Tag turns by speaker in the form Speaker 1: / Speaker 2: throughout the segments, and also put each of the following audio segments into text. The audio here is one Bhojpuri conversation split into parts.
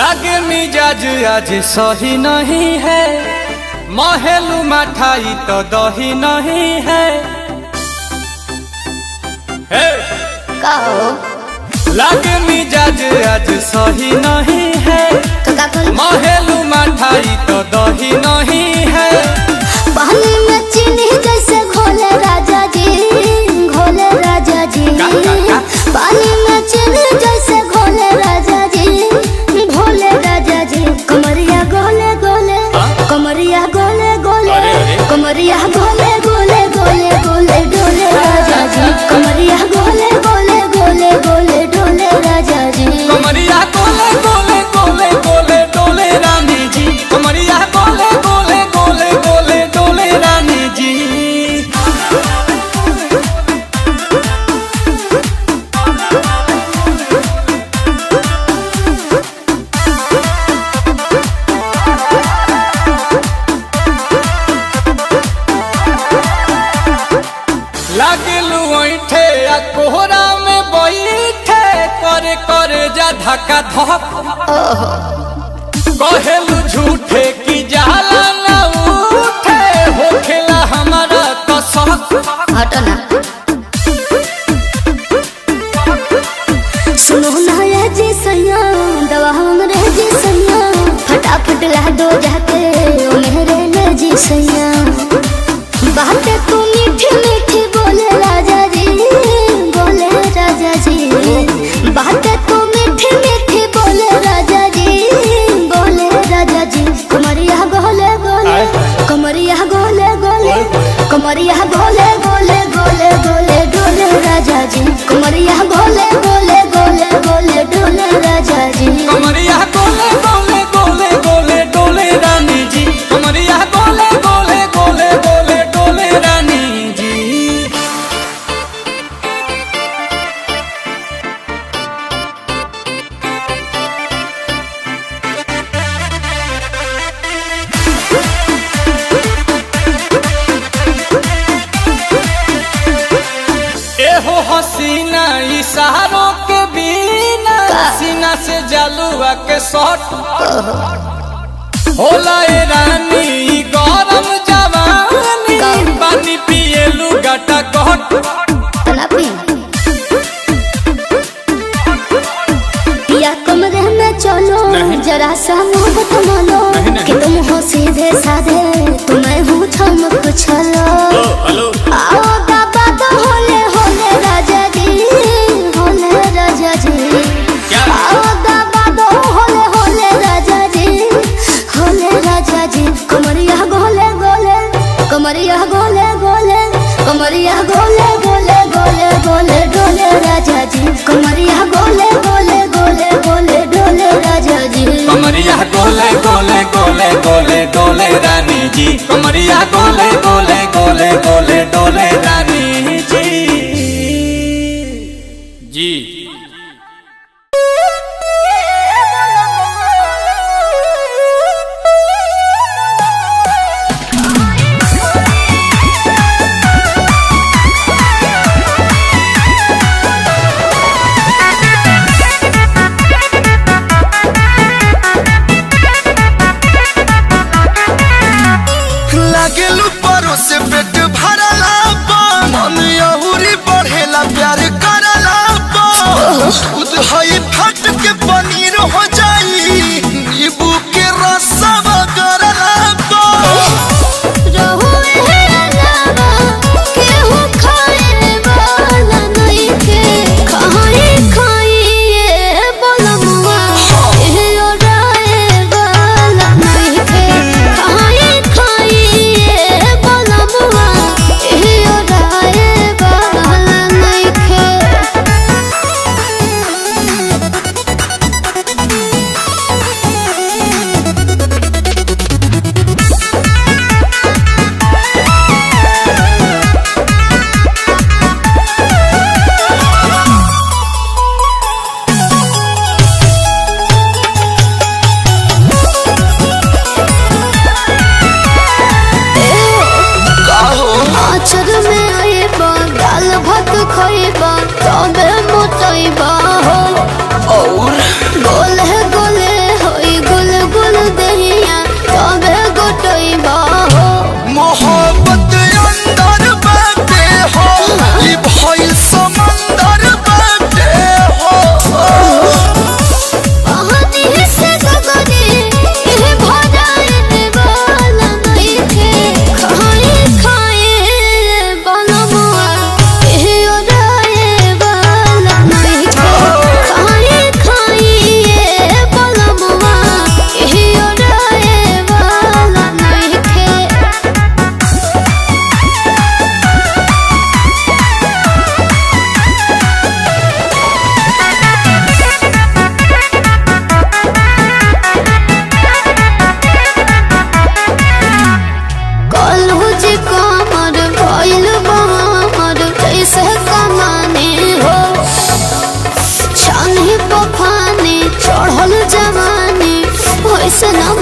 Speaker 1: लागे मिजाज आज सही नहीं है, महलू मठाई तो दही नहीं है। लागे मिजाज आज सही नहीं है, महलू मठाई तो दही नहीं है।
Speaker 2: पानी में चीनी जैसे घोले राजा जी, घोले राजा जी। पानी में चीनी जैसे घोले राजा जी, घोले राजा जी। कमरिया गोले गोले, कमरिया गोले गोले, कमरिया गोले गोले गोले गोले डोले राजा जी। कमरिया गोले गोले गोले गोले डोले राजा जी।
Speaker 1: कमरिया गोले गोले गोले गोले डोले रानी जी। कमरिया गोले गोले गोले गोले डोले रानी जी। लागलू ऐठे आ कोहरा में बैठे, करे करे जा धक्का धक। कहेलू झूठे की जाला न उठे, होखेला हमारा कसक।
Speaker 2: हटना सुनो ना ये जी सैया, दवा हमरे जी सैया। फटाफट ला दो जाके ओ मेरे ले जी सैया। बातें तू मीठी मीठी बोले राजा जी, बोले राजा जी। बातें तू मीठी मीठी बोले राजा जी, बोले राजा जी। कमरिया गोले गोले, कमरिया गोले गोले, कमरिया गोले गोले गोले गोले डोले राजा जी। कमरिया गोले गोले गोले गोले डोले राजा जी।
Speaker 1: कमरिया गोले गोले गोले गोले डोले रानी जी। कमरिया गोले गोले गोले गोले डोले रानी जी। एहो हसीना इशारों के बिना, सीना से जलुआ के शॉट होला ए रानी गरम जवानी। पानी पिए लुगाटा कट।
Speaker 2: पिया कमरे में चलो, जरा सा मोहब्बत मानो। कि तुम हो सीधे साधे, तुम्हें हूँ चमक छलो। आओ बाबा तो होले होले राजा जी, होले राजा जी। आओ बाबा तो होले होले राजा जी, होले राजा जी। कमरिया गोले गोले, कमरिया गोले गोले, कमरिया गोले गोले गोले गोले डोले राजा जी। कमरिया गोले गोले गोले गोले डोले राजा जी।
Speaker 1: कमरिया गोले गोले गोले गोले डोले रानी जी। कमरिया गोले गोले गोले गोले डोले रानी जी। जी
Speaker 3: लागेलू परोसे पेट भरला बा, मन अहुरी बढ़ेला प्यार करला बा। दूध हई फट के पनीर हो जाई, नींबू के रसवा करला बा।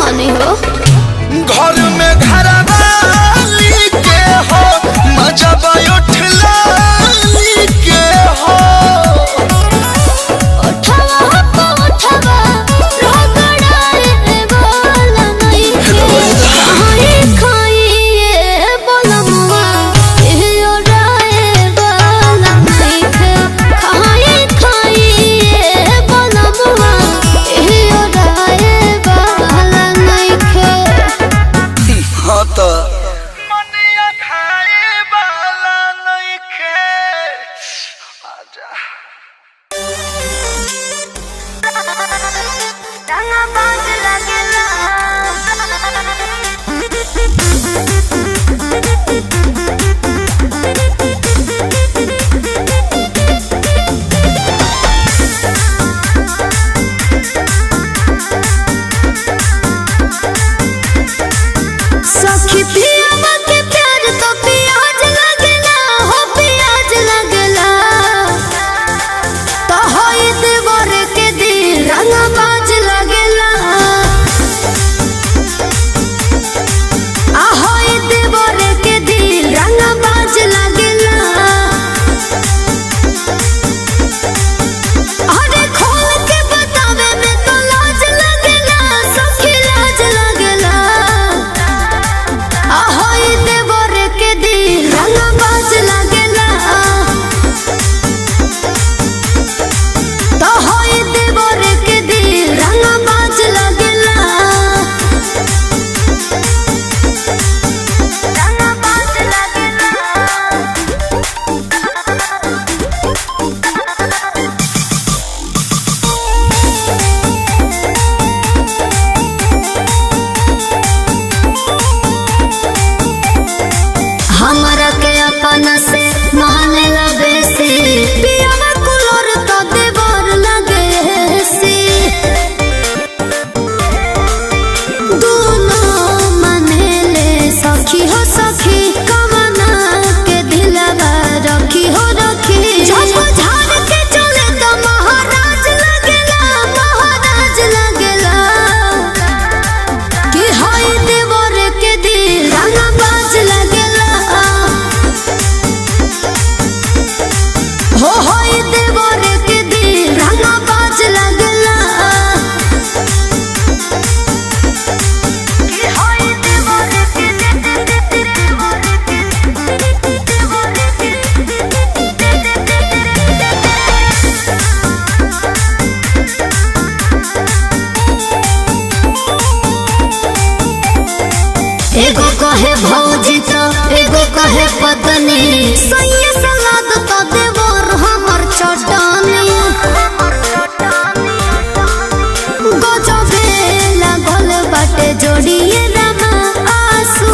Speaker 2: बानी हो।
Speaker 3: घर में घरवाली के हो मजा उठलाली के हो।
Speaker 2: उठवा उठवा रगड़ाए वाला नहीं के खाई बोलमुआ ये ओराए वाला नहीं के खाई बोलमुआ ये ओराए वाला नहीं के।
Speaker 3: हाँ तो मनिया खाए वाला नइखे। आजा
Speaker 2: रंगा बाज लगेला सखी पियावा के प्यार तो प्याज लगेला हो प्याज लगेला तो होई देवर के दिल रंगा बाज लगेला आ होई देवर के दिल रंगा बाज लगेला। अरे खोल के बतावे में तो लाज लगेला सखी लाज लगेला। ahoy देवर के दिल रंगा बाज लगेला तो होई देवर के दिल रंगा बाज लगेला रंगा बाज लगेला। हमरा के अपना से माने लगे से पियावा कुलोर तो देवर लगे से दोनों माने ले सखी हो सखी कवना के दिलवा रखी हो रखी जब झाड़ के चले तो महाराज लगेला महाराज लगेला कि होई देवर के दिल रंगा बाज लगेला हो होई देवर के दिल रंगा बाज लगेला कि होई देवर के एगो कहे भौजी तो एगो कहे पत्नी सैया सलाद तो देवर हमर चटनी गजबे लागल बाटे जोड़िए रमा आंसू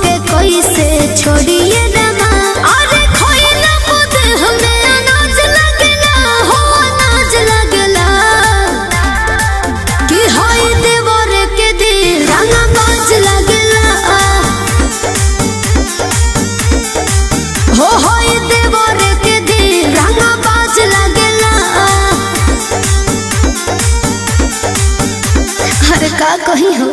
Speaker 2: के कैसे छोड़िए रमा। अरे खोई ना खुद हमें अनाज लगेला हो अनाज लगेला कि होई देवर के दिल रंगा बाज लगेला हो होई देवर के दिल रंगा बाज लगेला। अरे का कही हो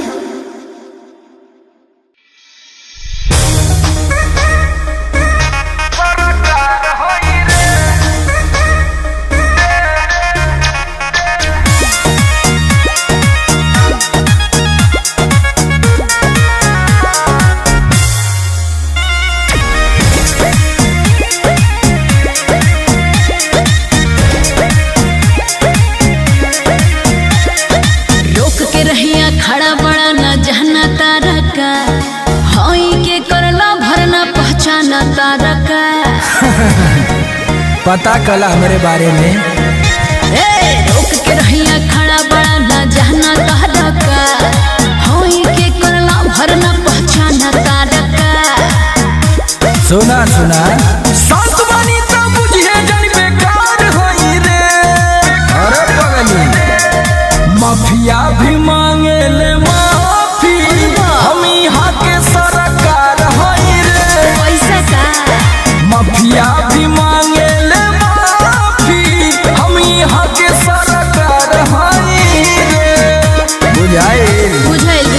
Speaker 2: रोक के रहिया खड़ा बड़ा न जहना तारा का होई के करला भरना पहचाना तारा का।
Speaker 4: पता कला मेरे बारे में
Speaker 2: रोक के रहिया खड़ा बड़ा न जहना तारा का होई के करला भरना पहचाना तारा का।
Speaker 4: सुना सुना संत बनी तो बुझे जन बेकार होई रे। अरे पगली माफिया भी मांगे ले माफी हम यहाँ के सरकार होई रे।
Speaker 2: पैसा का
Speaker 4: माफिया भी मांगे ले माफी हम यहाँ के सरकार होई रे। बुझाइल
Speaker 2: बुझाइल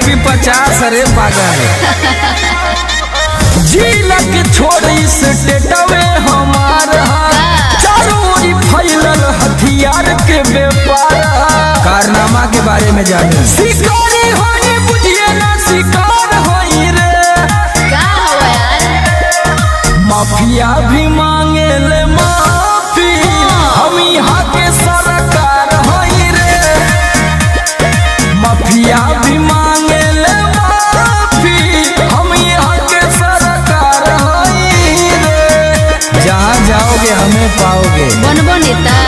Speaker 4: एमपी 50 अरे पागल जिला के छोड़ी स्टेटवे हमार चारों ओरी फैलल हथियार के व्यापार। कारनामा के बारे में जाने शिकारी होई बुझिए ना शिकार होई रे
Speaker 2: क्या हुआ यार?
Speaker 4: माफिया भी मांगे ले माफी हम यहाँ के सरकार होई रे। माफिया भी मांगे ले माफी हम यहाँ के सरकार होई रे। जहाँ जाओगे हमें पाओगे
Speaker 2: बनबो नेता।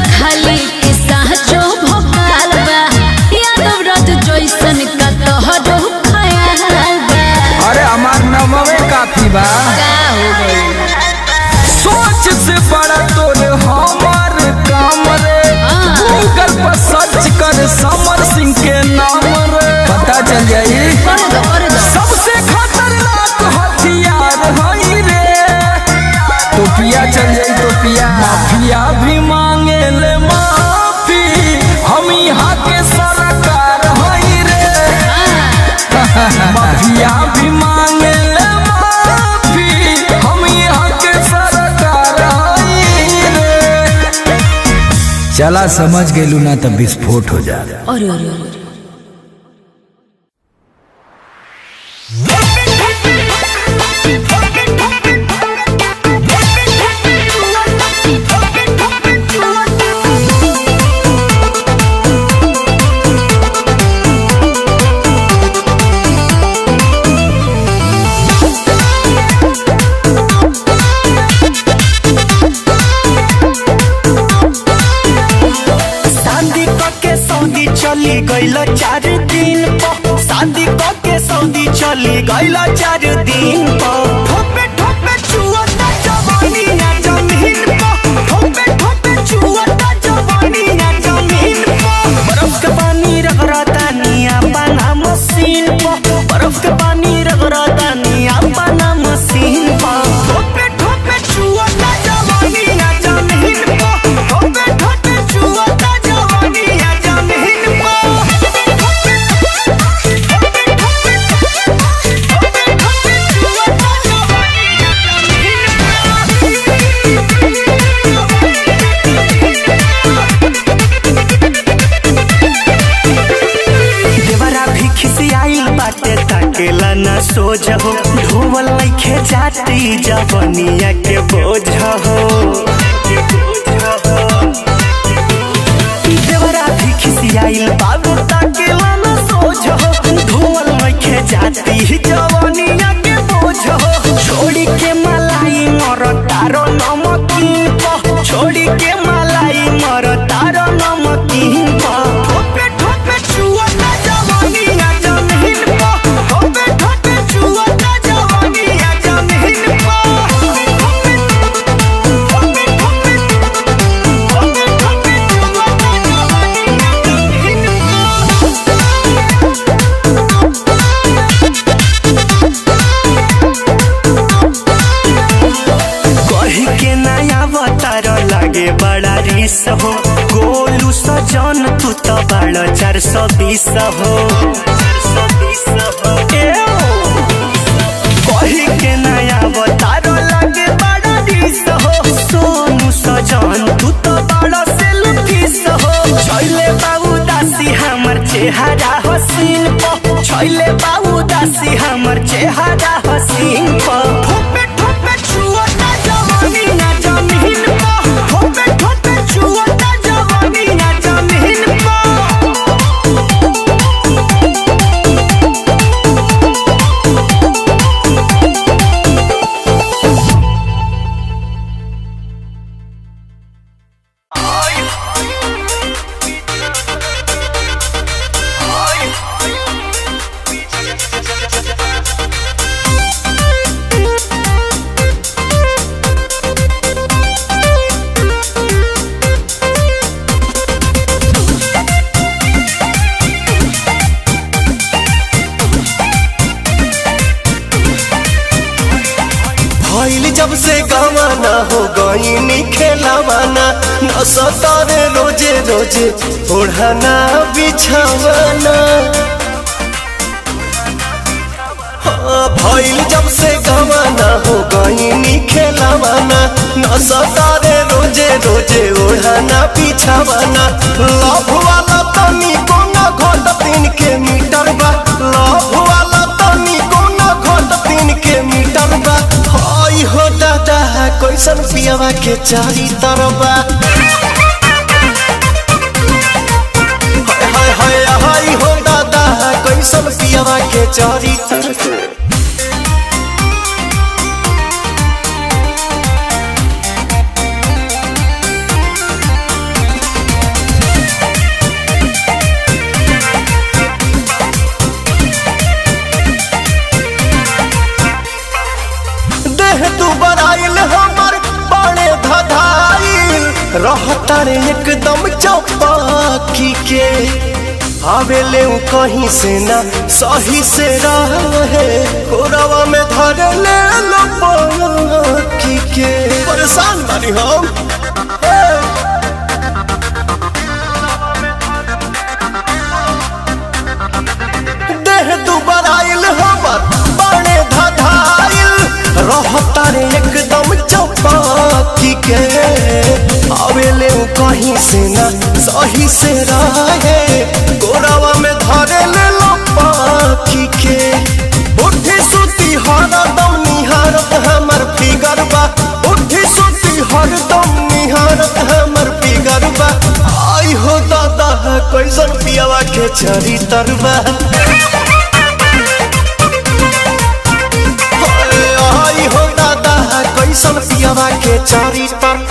Speaker 2: खाली किस्सा जो भोपाल बा यादव रथ जैसन का तोहरो ख्याल बा।
Speaker 4: अरे हमार नमवे काफी बा
Speaker 2: का हो गई
Speaker 4: सोच से बड़ा तोरे हमार काम रे। गूगल पर सर्च कर समर सिंह के नाम रे पता चल जाई
Speaker 2: कर दो
Speaker 4: सबसे खतरनाक हथियार हई रे। टोपिया चल जाई टोपिया। माफिया भी मांगे ले माफी हम यहाँ के सरकार हई रे। माफिया भी मांगे ले माफी हम यहाँ के सरकार हई रे। चला समझ गेलू ना तब विस्फोट हो जा।
Speaker 2: अरे अरे अरे
Speaker 3: चली गईल 4 दिन पर शादी के सऊदी चली गईल 4 दिन पर ठोपे ठोपे चुअता जवानी ना जमीन पर ठोपे ठोपे चुअता जवानी ना जमीन पर बर्फ के पानी रगड़ता निया बना मशीन पर बर्फ के पानी रगड़ता निया बना मशीन पर ठोपे ठोपे चुअता जवानी ना जमीन पर ठोपे ठोपे चुअता जवानी ना जमीन ना सोच हो ढोवल लइखे जाती जवनिया के बोझ हो। देवरा भी खिसियाइल बाबू ताकेला ना सोच हो ढोवल लइखे जाती जवनिया के बोझ हो। छोड़ी के मलाई मर तारो नमकीन पर छोड़ी के मलाई मर तारो नमकीन पर ठोपे ठोपे चुअता जवानी ना जमीन पर ठोपे ठोपे चुअता जवानी ना जमीन पर ठोपे ठोपे ठोपे ठोपे चुअता जवानी ना जमीन कही के नया अवतार लागे बड़ा रिस हो गोलू सजन तू तो बड़ा 420 हो। कही के नया अवतार लागे बड़ा रिस हो सोनू सजन तू तो बड़ा सेल्फिश हो। छैले बाबू दासी हमर चेहरा हसीन पर छैले बाबू दासी हमर चेहरा हसीन पर ठोपे ठोपे छुअता जवानी ना जमीन पर ठोपे ठोपे छुअता जवानी ना जमीन पर। भइल जब से गवाना हो गईनी खेलावाना न सतारे रोजे रोजे ओढ़ाना बिछावाना। भइल जब से गवाना हो गईनी खेलावाना न सतारे रोजे रोजे ओढ़ाना बिछावाना। लव वाला तनी कोना घोट 3 के मीटर बा, लव वाला तनी कोना घोट 3 के मीटर बा। हई हो दादा कैसन पियावा के चारी तरबा, हाय हाय हाय हो दादा कैसन पियावा के चारी तरबा। तू बराइल हमर बड़े धधाइल रहता रे एकदम चौपाकी के। आवेले उ कहीं से ना सही से रहे कोरवा में धर ले लपकी के। परेशान बानी हम देह तू बराइल हमर बड़े धधाइल रहता रे एकदम चौपाकी के। आवेले उ कहीं से ना सही से रहे गोरावा में धरे ले लपाकी के। उठी सुती हरदम निहारत हमर फिगर बा, उठी सुती हरदम निहारत हमर फिगर बा। आई हो दादा कैसन पियावा के चरी तरबा, आई हो दादा कैसन पियावा के चारी तर।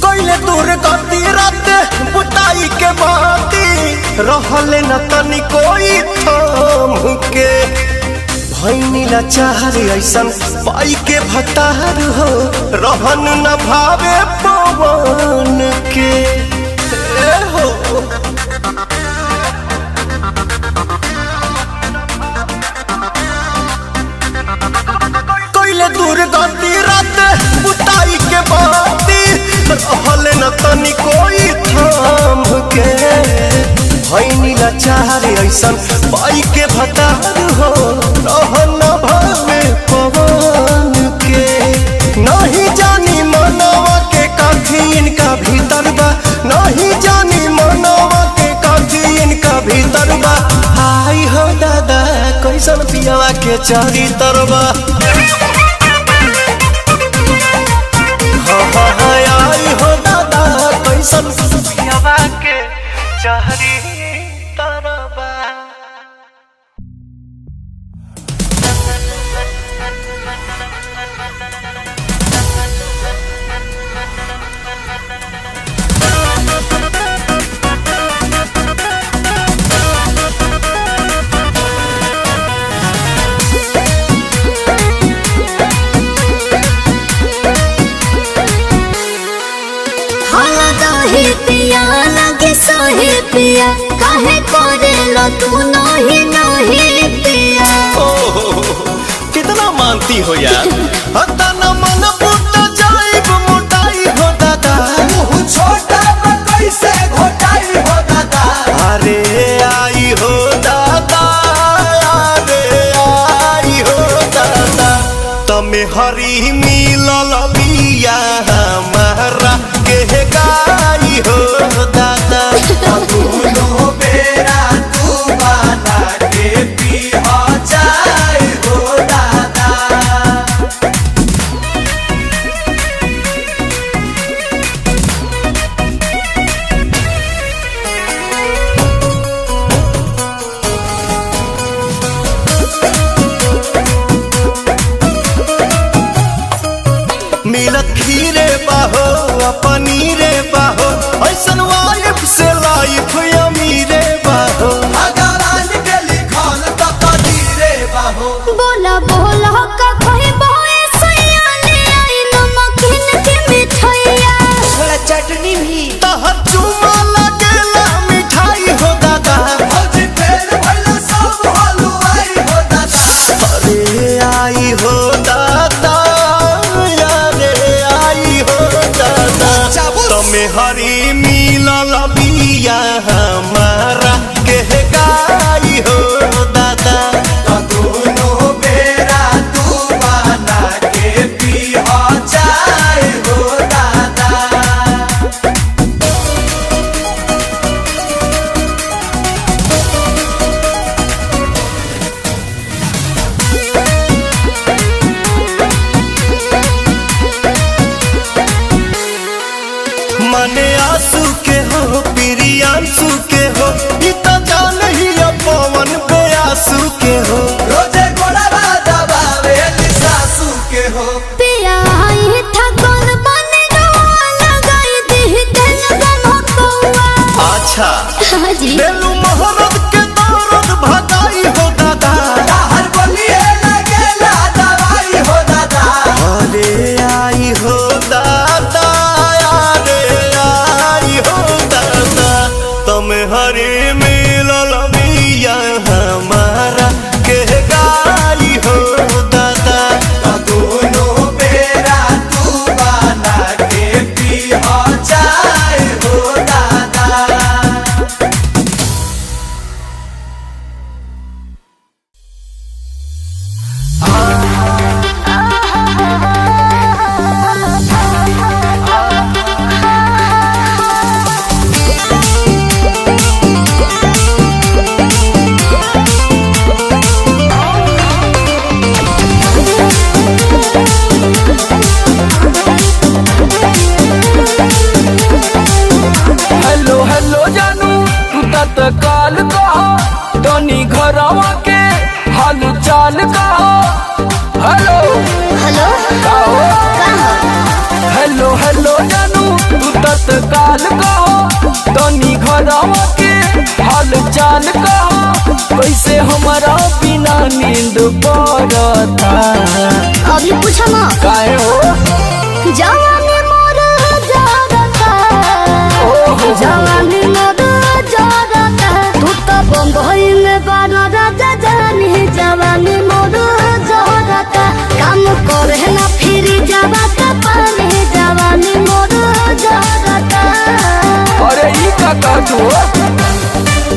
Speaker 3: कैले दूर गति रात बुताई के बाती रहले न तनी कोई थाम के। भैनी लाचार ऐसन पाई के भतार हो रहन न भावे पवन के। हो कैले दूर गति रात बुताई के बाती रहले न तनी कोई थाम के। भैनी लाचार ऐसन पाई के भतार हो रहन न भावे पवन के। नहीं जानी मनवा के काठी इनका भीतर बा, नहीं जानी मनवा के काठी इनका भीतर बा। आई हो दादा कैसन पियावा के चारी तरबा, आई हो दादा कैसन पियावा के चारी तरबा।
Speaker 2: पिया लगे सोहे पिया काहे करेलो तू नहीं नहीं पिया।
Speaker 3: कितना मानती हो यार, हतना मन फूट जाइब मोटाई हो दादा। छोटा कैसे घोटाई हो दादा। अरे आई हो दादा, अरे आई हो दादा। तमे हरी मिलल लिया हमारा के गाई हो दादा। दोनों बेरा तू बना के पिया जाए हो दादा। मिलत खीरे बाहो पनीरे बाहो ऐसन वाइफ से लाइफ अमीरे बाहो। अगर आज के लिखल त कदीरे बाहो।
Speaker 2: बोला बोला का कोई बोए सयाने आई नमकीन के मिठाइया
Speaker 3: थोड़ा चटनी भी तहर चुमा लगेला मिठाई हो दादा भौजी फेर भइला सब हलवाई हो दादा अरे आई हो दादा यारे आई हो दादा तमे हरी मिलल बिया हमारा के गाई हो दादा दोनों बेरा तू बना के पीहा चाय हो दादा मने आंसू के हो प्रियांशु के हो ई तो जान ही पवन बेआसू के हो रोजे गोड़वा दबावे सासू के हो
Speaker 2: पिया आई था कौन बने रवा लगाई दी दिल बन कौआ
Speaker 3: अच्छा
Speaker 2: हाँ जी
Speaker 3: बेलू मोहब्बत के दौरत भगाई हो दादा हर बलिए लगेला दवाई हो दादा अरे आई हो दादा अरे आई हो दादा तुम हरे मिलल बिया हमारा के गाई हो दादा दोनों बेरा तू बना के पीहा चाय हो दादा
Speaker 4: हेलो हेलो जानू तू तत्काल कहो तनी घरवा के हाल चाल कहो हेलो
Speaker 2: हेलो
Speaker 4: कहो
Speaker 2: कहाँ
Speaker 4: हेलो हेलो जानू तू तत्काल कहो तनी घरवा के हाल चाल कहो कैसे हमारा बिना नींद पड़ता
Speaker 2: अभी पूछो ना
Speaker 4: काहे हो
Speaker 2: जवानी मोर जागता
Speaker 4: ओहो।
Speaker 2: जवानी मोर जागता तू तो बम्बई में बाना राजा जानी जवानी मोर जागता काम करे ना फिर जावा का पानी जवानी मोर जागता
Speaker 4: अरे ई का कहतू हो?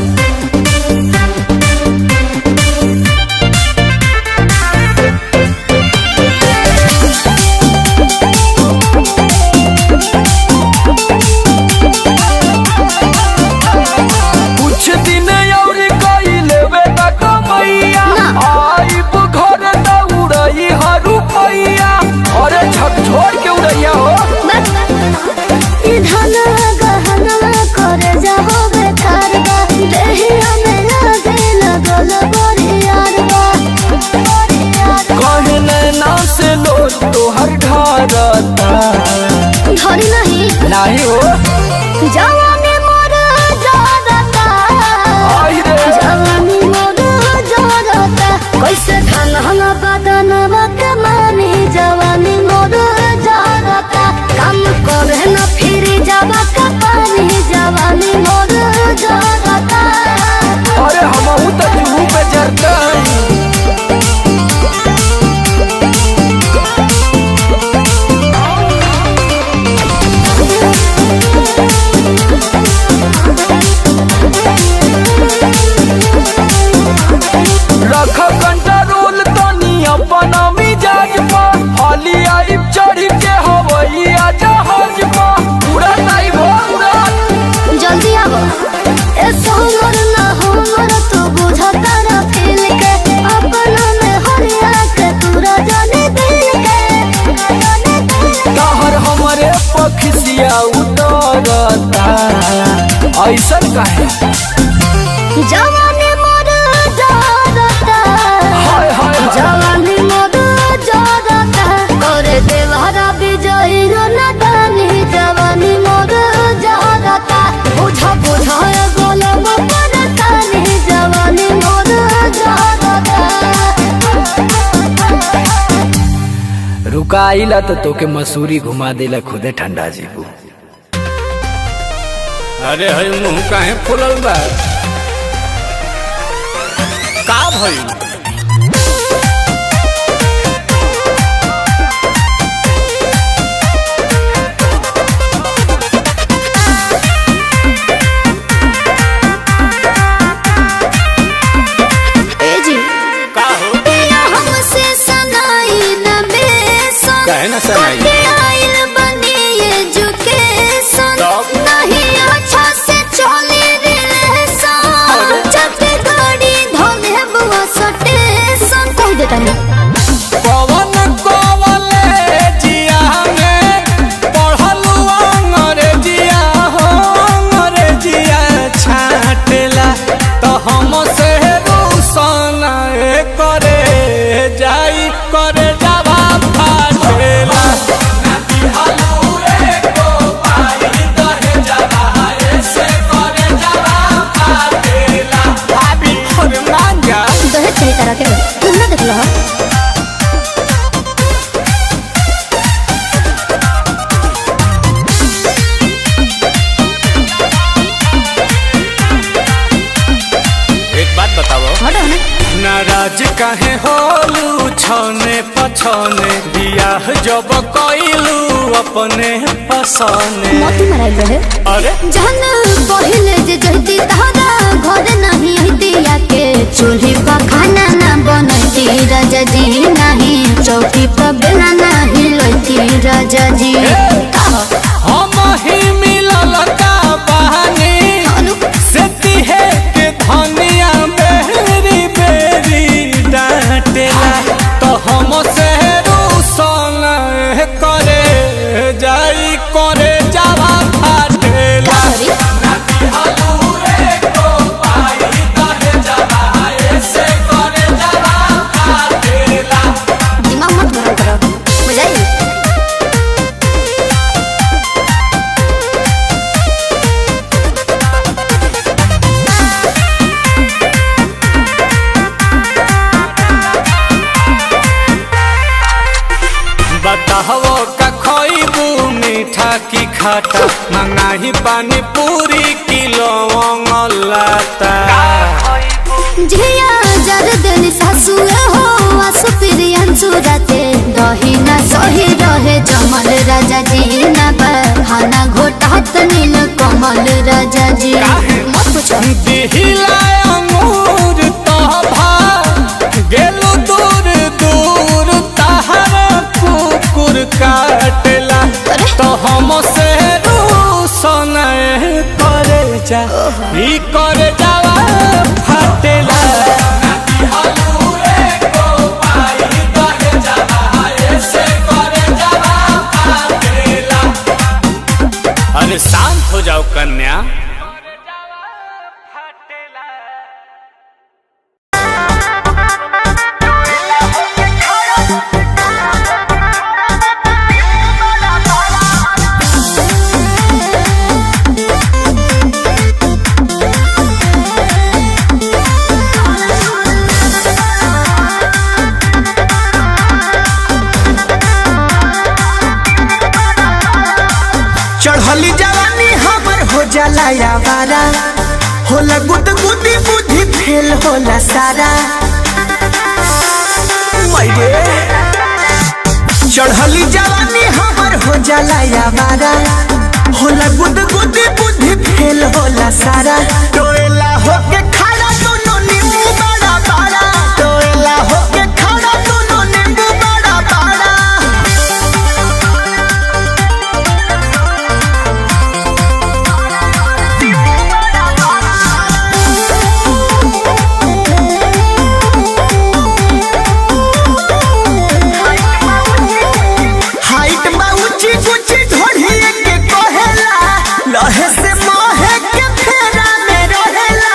Speaker 4: कुछ दिन और कई लेवे त कमैया
Speaker 2: ना।
Speaker 4: आइब घर त उड़ई हरू पैया अरे झकझोर के उड़ैया हो
Speaker 2: धन गहना करे जाहो बेकार बा देहिया में लागे लगल बरियार बा
Speaker 4: कहे नैना से लो तोहर ढारता
Speaker 2: धरी नहीं
Speaker 4: नाही हो
Speaker 2: जवानी मोर जागता
Speaker 4: आई रे
Speaker 2: जवानी मोर जागता कैसे धन बदन मानी जवानी मोर जागता काम करे न फिर जावा का पानी जवानी मोर जागता
Speaker 4: अरे हमहू त जुहू पे जरता रख कंट्रोल तनी अपना मिजाज पर हाली आई चढ़ के हवैया जहाज पर पूरा नहीं भोरा
Speaker 2: जल्दी आवो ए सोमर ना हमर तो बुझता ना फील के अपना में हरिया के तूरा जाने दिल के
Speaker 4: तहर हमारे पखसिया उतरता ऐसन काहे
Speaker 2: जवानी मोर जागता
Speaker 4: हाय हाय हाय
Speaker 2: जवानी मोर जागता करे देवहरा विजयी रो नदानी जवानी मोर जागता बुझा बुझा गोलम परतानी जवानी मोर जागता
Speaker 4: का आइला तो तोके मसूरी घुमा देला खुदे ठंडा जीबू।
Speaker 1: अरे हई मुंह काहे फुलल बा? का भइल? काहे ना सनाई?
Speaker 2: नहीं अच्छा से चले कह देता है
Speaker 1: पवन कॉलेजिया में पढ़लू अंग्रेजिया हो अंग्रेजिया छाटेला तो हम से रूसन करे जाई करे जावा फाटेला
Speaker 2: दहेज सही तरह के तुम ना देख लो
Speaker 1: एक बात बताओ
Speaker 2: हटो ना
Speaker 1: नाराज काहे होलू छने पछने बियाह जब कइलू अपने पसने
Speaker 2: मोती मराइल रहे
Speaker 1: अरे
Speaker 2: जहन पहिले जे जहती तहरा घर नहीं हती के चूल्ही पर खाना ना बनती राजा जी नहीं चौकी पर बेला नहीं लती राजा जी
Speaker 1: हम ही मिलल का बहानी से तिहे के धनिया बेरी बेरी डांटेला तो हम से रूसन करे जाई करे जावा फाटेला
Speaker 2: दिमाग मत गरम करो बुझाई
Speaker 1: बताहो का खोइबू मीठा की खाटा मंगाही पानी पूरी किलो लाता
Speaker 2: झिया जर दिन सासु हो आसु प्रियन सुरते दही ना सही रहे जमल राजा जी ना बहाना घोटात नील कमल राजा जी मत पूछो
Speaker 1: दिहिला अंगूर तोभा गेलु दूर दूर तहर कुकुर काटेला तो हम से रूसन करे जा ई करे जावा फाटेला अरे शांत हो जाओ कन्या
Speaker 3: चढ़ली जवानी हमर हो जाला यावारा होला गुद गुदी बुद्धि फेल होला सारा मायरे चढ़ली जवानी हमर हो जाला यावारा होला गुद गुदी बुद्धि फेल होला सारा टोएला होके खड़ा दोनों नींबू बड़ा बड़ा टोएला होके खड़ा दोनों नींबू बड़ा बड़ा हाइट बा ऊंची ऊंची ढोढ़ी के कहेला लहे से मोहे के फेरा में रहेला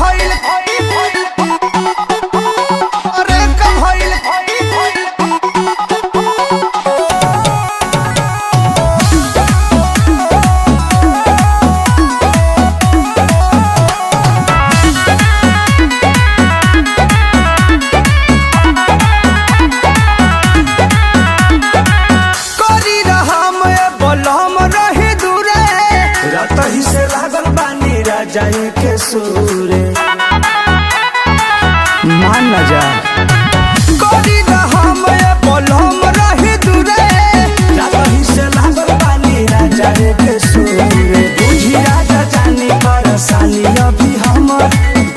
Speaker 3: भइल अरे का भइल करी रहम बलम रही दूरे रात ही से लागल बानी राजा के सूरे मान न जा करी रहम बलम रही दूरे रात ही से लागल बानी राजा के सूरे बुझी राजा जानी परेशानी अभी हमर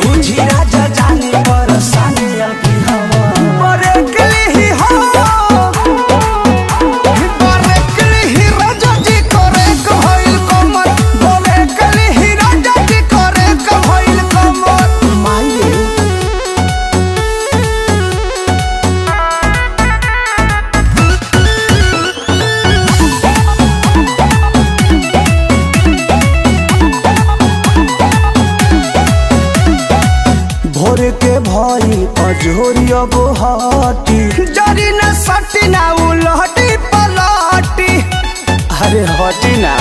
Speaker 3: बुझी राजा जानी परेशानी अभी हमर मरे के लिए हो भोर के भाई अजोरिया बोहाटी जरी न सटी ना उलहटी पलाटी अरे हटी ना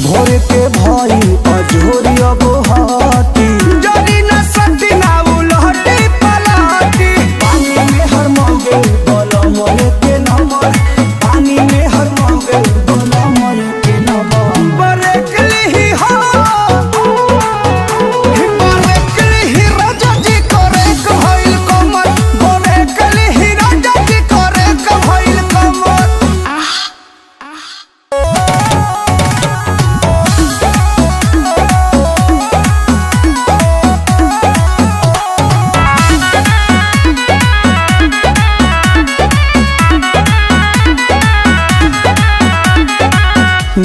Speaker 3: भोर के भाई अजोरिया बोहाटी जरी न सटी ना उलहटी पलाटी पानी में हर मौगे बोलो मोरे के नंबर पानी में हर मौगे बोलो मोरे के नंबर बरेकली ही हो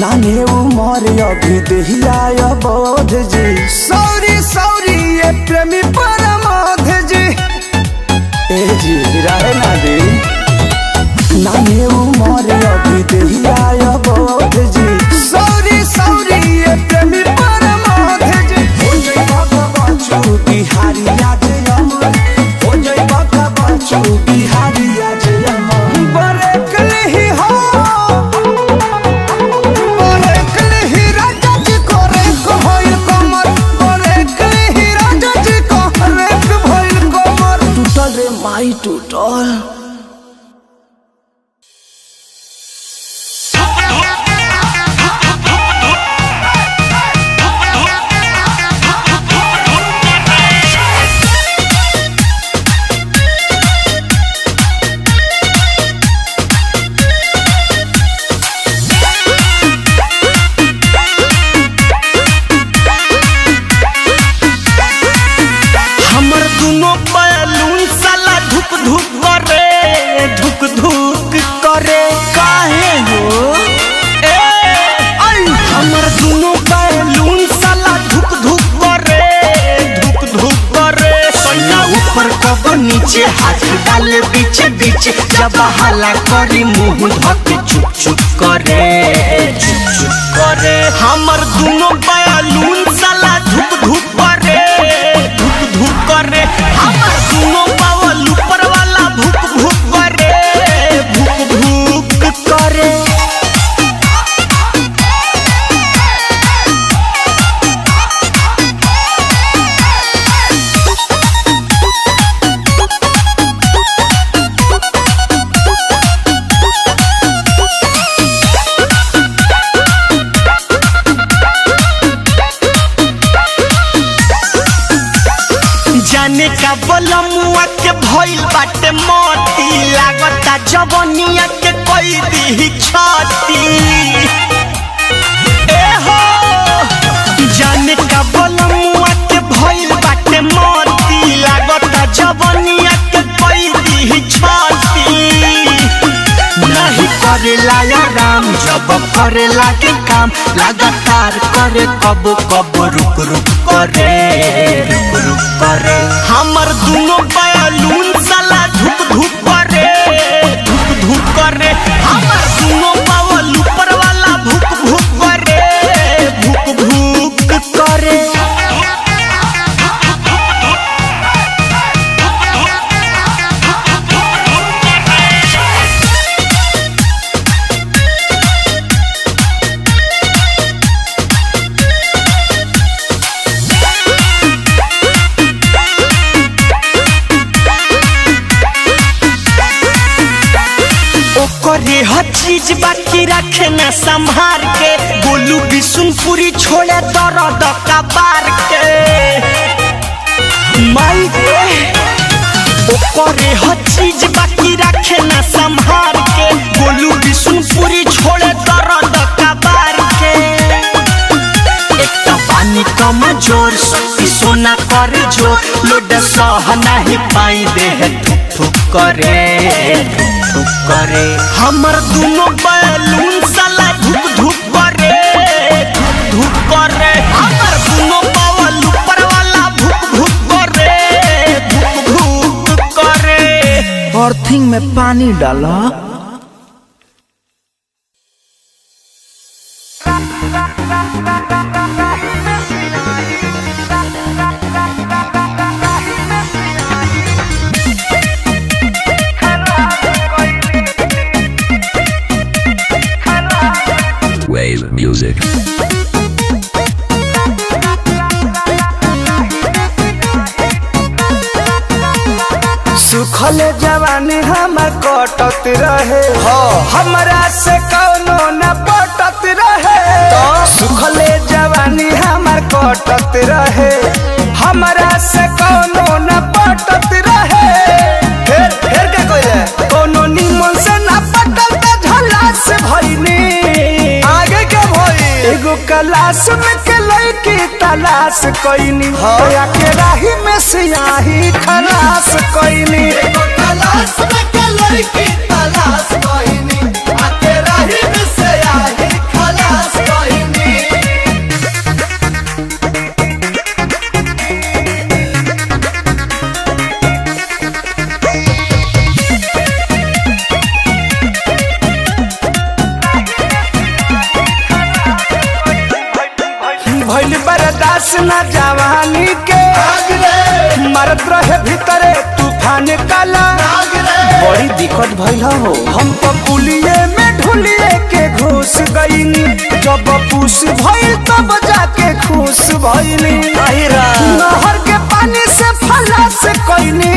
Speaker 3: नाने उमर अभी दहिया बोध जी सौरी सौरी ये प्रेमी परमाध जी ए जी रहे ना दे नाने उमर अभी दहिया बोध जी सौरी सौरी ये प्रेमी परमाध जी हो जाई बाबा बच्चू बिहारी आज अमर हो जाई बाबा बच्चू बिहारी आज अमर बरेकली ही हो माई टूटल हमर दोनों बैलून साला धुक धुक करे काहे हो ए आई हमर दोनों बैलून साला धुक धुक करे सैया ऊपर कब नीचे हाथ डाले बीचे बीचे जब हल्ला करी मुंह धके चुप चुप करे हमर दोनों बैलून साला धुक धुक करे हमर दोनों बावल ऊपर वाला भुक भुक करे जाने का बलमुआ के भइल बाटे मोती लागता जवनिया के कोई दी छाती ए हो जाने का बलमुआ के भइल बाटे मोती लागता जवनिया के कोई दी छाती नहीं करेला आराम जब करेला के काम लगातार करे कब कब रुक रुक करे हमर दोनों बैलून साला धुक धुक करे हमर दोनों बावल ऊपर वाला भुक भुक करे
Speaker 5: चीज बाकी रखे न संभार के, गोलू बिशुनपुरी छोड़े दर्द कबार के। माई ओकरे हर चीज बाकी रखे न संभार के, गोलू बिशुनपुरी छोड़े दर्द कबार के। एक पानी कम जोर शक्ति सोना कर जो, लोड सह नहीं पाई देह ठुक ठुक करे हमर दोनों बैलून साला धुक धुक करे धुक धुक करे हमर दोनों बावल ऊपर वाला भुक भुक करे भुक भुक करे।
Speaker 4: अर्थिंग में पानी डाला।
Speaker 6: Wave music.
Speaker 4: सुखल जवानी हमर कटत रहे, हमरा से कौनो न पटत रहे। सुखल जवानी हमर कटत रहे, हमरा से कौनो न पटत रहे। फिर के कोई कोनो निमन से न पटल त झला से भइनी। आगे के भई एगो क्लास में के लड़की तलाश कइनी, होया के राही में सियाही खलास कइनी।
Speaker 3: एगो तलाश में के लड़की तलाश कइनी, आके राही में से आई खलास कइनी।
Speaker 4: भइल बर्दाश्त न जवानी के, मरत रहे भीतरे तूफान काला। बड़ी दिक्कत भइल हो, हम तो पुलिये में ढुलिए के घुस गईनी। जब पूस भइल तब जाके खुश भइनी। नहर के पानी से फलास कइनी,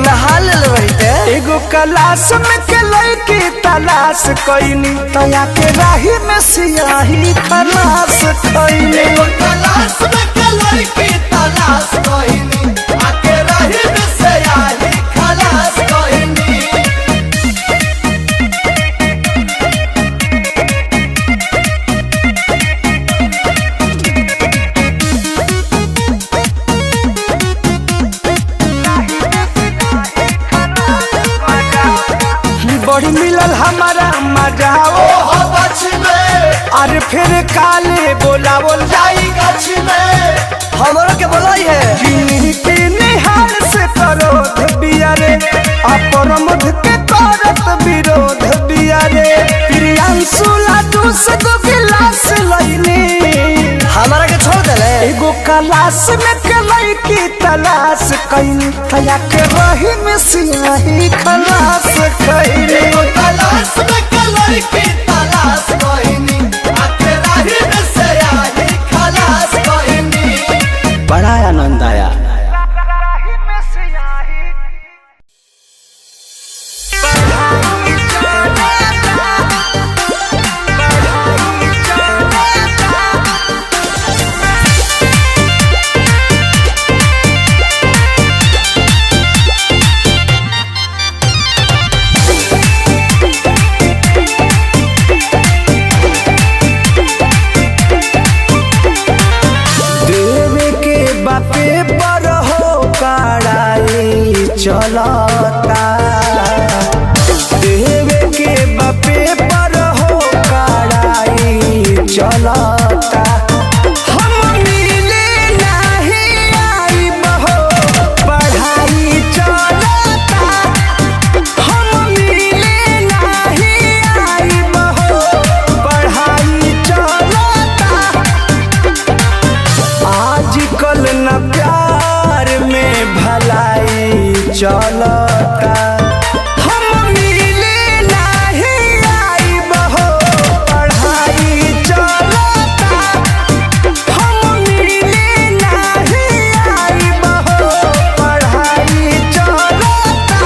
Speaker 4: नहा लेल रहिते। एगो क्लास में के लड़की तलाश कइनी, तया के राही में सियाही खलास कइनी।
Speaker 3: एगो तलाश में के लड़की तलाश कइनी, आके राही में से आई खलास कइनी।
Speaker 4: बड़ी मिलल हमारा मजा
Speaker 3: ओहो बच में
Speaker 4: अरे फिर काले बोलावल
Speaker 3: जाई गछ में,
Speaker 4: हमरो के बोलाई है। जिन्हीं के निहाल से करोध बियारे, अपरमध के करत विरोध बियारे। प्रियांशु लाडू से दो गिलास लईनी, हमारा के छोड़ देले। एगो क्लास में के लड़की तलाश कइनी, तया के रही में सियाही खलास कइनी।
Speaker 3: एगो तलाश में के लड़की तलाश कइनी, आके राही में से आई खलास कइनी।
Speaker 4: बड़ा आनंद आया। चलता देवे के बापे पर हो कड़ाई चलता। हम मिले नहीं आई बहो पढ़ाई चलता, हम मिले नहीं आई बहो पढ़ाई चलता। आजकल न प्यार में भलाई चलता, हम मिले नहीं आई बहो पढ़ाई चलता, हम मिले नहीं आई बहो पढ़ाई चलता।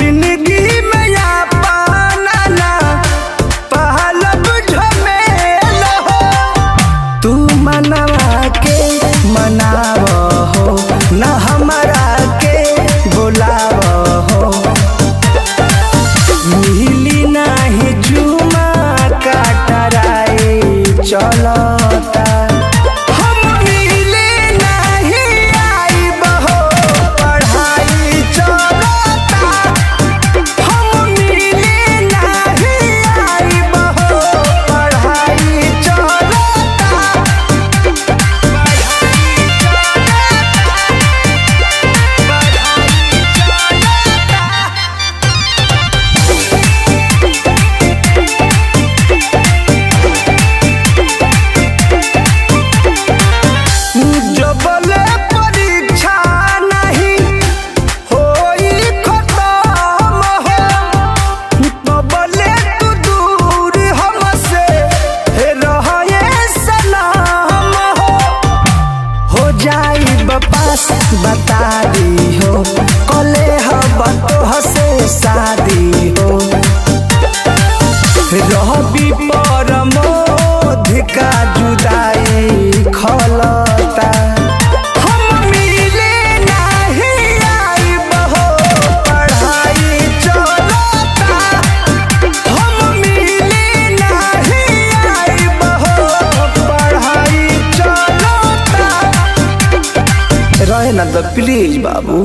Speaker 4: जिंदगी में या पाना ना पहलब झमेल हो। तू मनवा के मनाव हो न हमरा के बुलाव हो। मिली नाही जुमा काटराए चलता। हम मिले नहीं आइब हो पढ़ाई चलता। हम मिले नहीं आइब हो पढ़ाई चलता। जबले परीक्षा नहीं होई खत्म हो तबले तू दूर हमसे रहे सलाम हो जाई बपास बता दी हो कले हब तोहसे शादी हो। रहबी परमोध का जुदाई खलता। हम मिले नहीं आइब हो पढ़ाई चलता। हम मिले नहीं आइब हो पढ़ाई चलता। रहे ना तो प्लीज बाबू।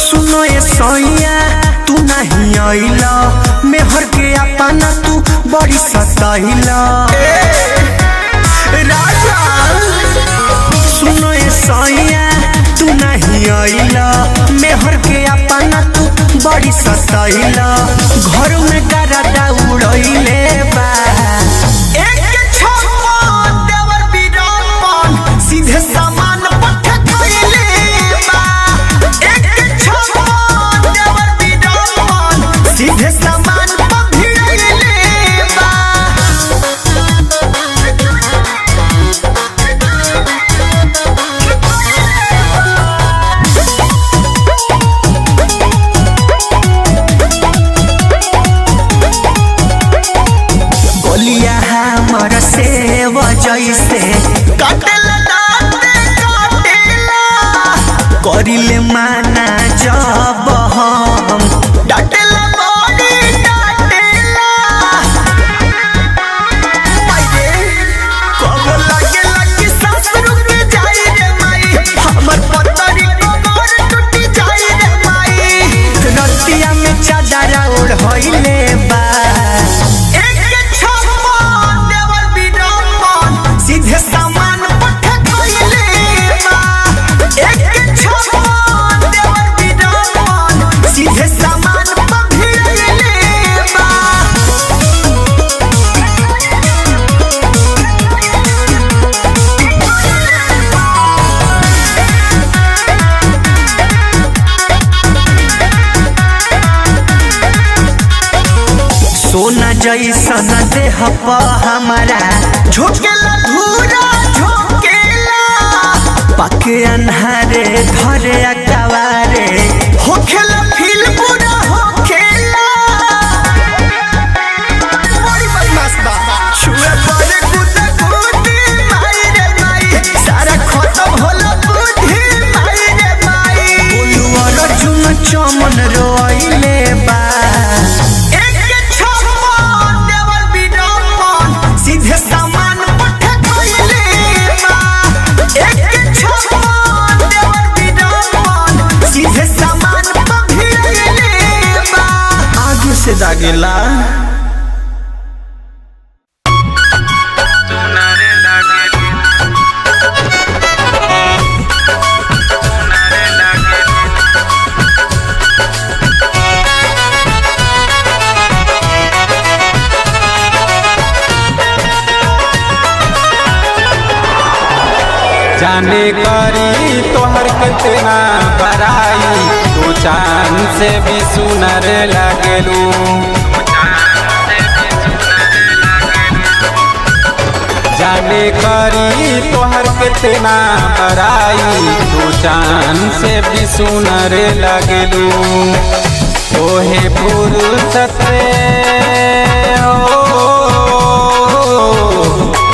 Speaker 4: सुनो ये सोइया तू नहीं आइला मेहर के अपना तू बड़ी सताइला। राजा सुनो ये सोइया तू नहीं आइला मेहर के अपना तू बड़ी सताइला। घर में गरदा उड़ैले बा एक छप्पा देवर बीरापन सीधे सामान पठ कइले बा। एक छप्पा देवर बीरापन सीधे सामान पभिड़ले बा। गोलिया हमर से वजैसे काटेला दाँते काटेला। करिले माना जब हम डाटेला बड़ी डाटेला। कब लागेला कि सांस रुक जाई रे माई हमर पतरी कमर टूट जाई रे माई। रतिया में चादर ओढ़इले बा सीधे सामान पठ कइले बा। एक छप्पन देवर बीरापन सीधे सामान पभिड़ले बा। सोना जैसन देह प हमारा झोंकेला धूरा झोंकेला। पके अन्हारे धरे अकवारे होखेला फील पूरा होखेला। बड़ी बदमाश बा छुए पड़े गुदा गुदी माई रे माई। सारा खत्म होला बुद्धि माई रे माई। बोलू अर्जुन चमन रोइले बा। सीधे सामान पठ कइले बा। एक छप्पन देवर बीरापन सीधे सामान
Speaker 7: जाने करी तोहर कितना बड़ाई, तू चांद से भी सुनर लगलू। जाने करी तोहर कितना बड़ाई, तू चांद से भी सुनर लगलू। तोहे फुर्सत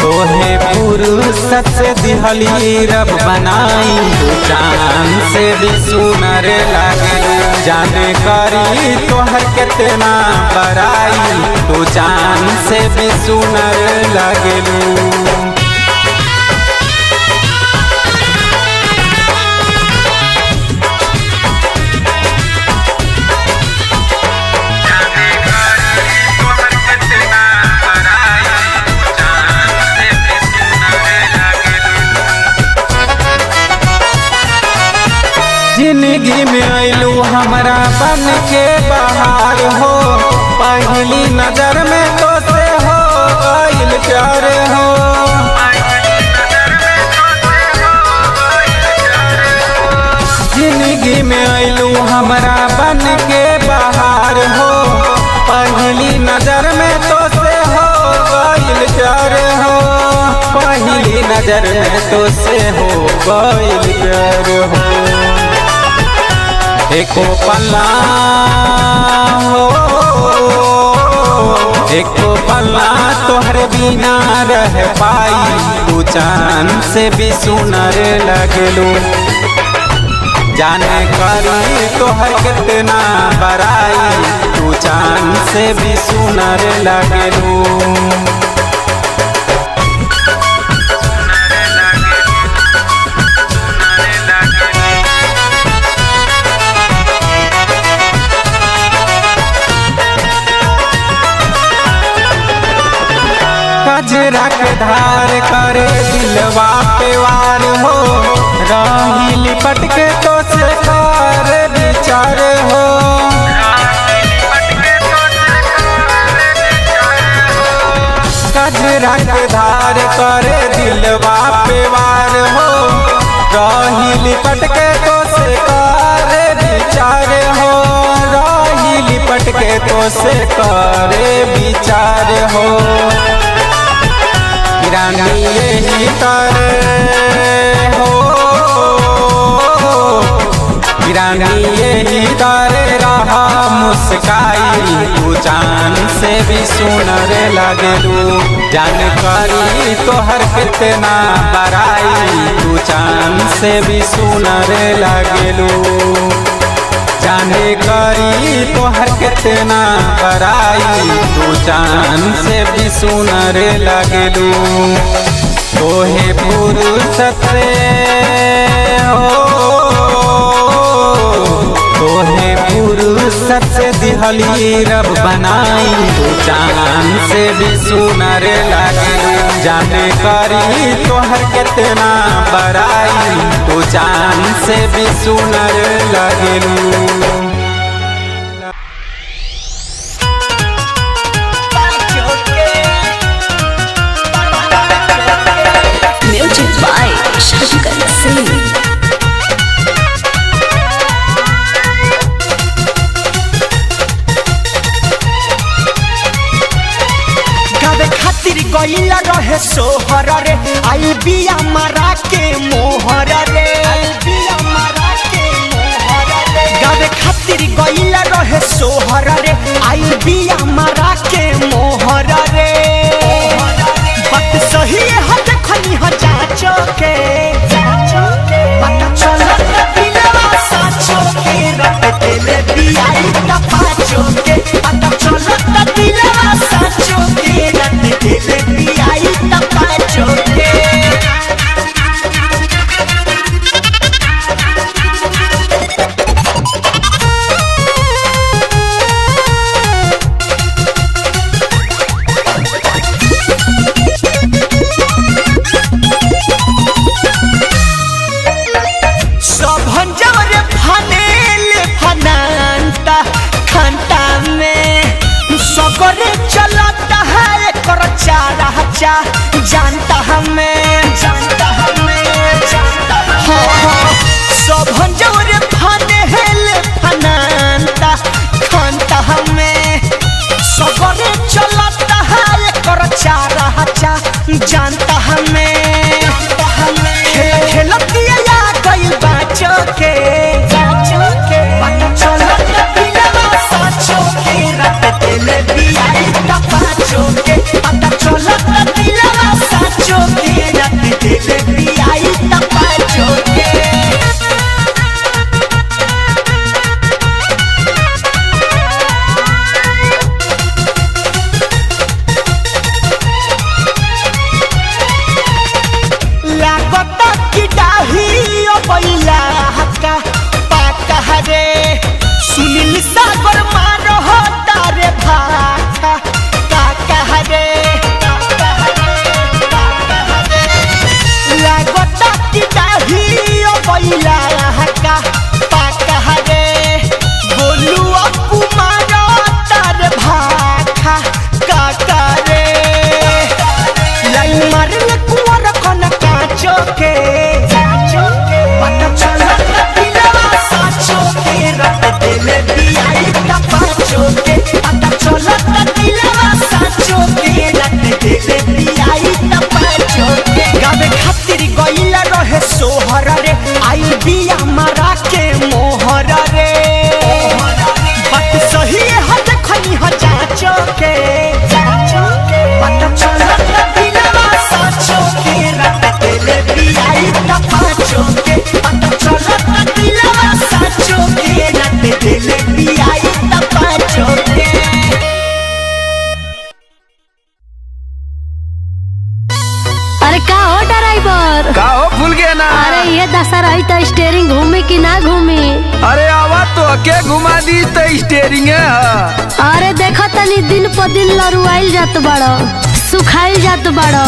Speaker 7: तोहे फुर्सत से दिहली रब बनाई, तू चांद से भी सुनर लगलू। जाने करी तोहर कितना बड़ाई, तू चांद से भी सुनर लगलू। जिंदगी में आइलू हमरा बन के बाहर हो, पहली नजर में तो से हो गइल प्यार हो। जिंदगी में आइलू हमरा बन के बाहर हो, पहली नजर में तो से हो गइल प्यार हो। पहली नजर में तो से हो गइल प्यार हो। एको पल्ला हो, एको पल्ला तोहरे बिना रह पाई, तू चांद से भी सुनर लगलू। जाने करी तोहर कितना बड़ाई, तू चांद से भी सुनर लगलू। कजरा के धार करे दिलवा पे वार हो, रही लिपट के तो से कर विचार हो। कजरा के धार करे दिलवा पे वार हो, रही लिपट के तो से कर विचार हो। रही लिपट के तो से करे विचार हो। रानी यही करे हो, रानी यही करे रहा मुस्काई, तू चांद से भी सुनर लगलू। जान करी तोहर कितना बड़ाई, तू चांद से भी सुनर लगलू। जाने करी तोहर कितना बड़ाई, तू चांद से भी सुनर लगलू। तोहे फुर्सत हो, तोहे फुर्सत से दिहली रब बनाई, तू चांद से भी सुनर लगलू। जाने करी तोहर कितना बड़ाई, तू चांद से भी सुनर लगलू।
Speaker 2: Music by Shankar Singh.
Speaker 5: खातिर गईला रहे सोहर रे, आई बिया मारा के मोहर रे, आई बिया मारा के मोहर रे। गावे खातिर गईला रहे सोहर रे, आई बिया मारा के मोहर रे। बात सही है देखनी ह चाचो के, पता चला दिलवा साचो के, रट दिले बियाई का पाचो के। पता चला दिलवा साचो के, रट दिले बियाई का पाचो के। जानता हमें जानता हमें खेलतिया या गइल बाचो के पता चलत दिलवा साचो के रात दिले बियाई ता पाचो के पता चलत दिलवा साचो के रात दिले बियाई ता पाचो के लागता कि डाही ओ बैला हक्का पाका हरे सुनील सागर मारो हो तारे भाका काका हरे लागता कि डाही ओ बैला हक्का पाका हरे बोलू अपू मारो तारे भाका काका रे लाइन मारने कुंवर कन काचो के पता चलत दिलवा साचो के रात दिले बियाई ता पाचो के पता चलत दिलवा साचो के रात दिले बियाई ता पाचो के गावे खातिर गइला रहे सोहर रे आई बिया मारा के मोहर रे बात सही है देखनी ह चाचो के पता चलत दिलवा साचो के रात दिले बियाई ता पाचो के पता चलत दिलवा साचो के रात दिले बियाई ता पाचो के
Speaker 2: अरे का हो ड्राइवर?
Speaker 4: का हो भूल गया ना?
Speaker 2: अरे ये दशा रही तो स्टेयरिंग घूमी कि ना घूमी?
Speaker 4: अरे आवा तो के घुमा दी तो स्टेयरिंग है।
Speaker 2: अरे देखो तनी दिन पर दिन लरुआइल जात बड़ो, सुखाइल जात बड़ो।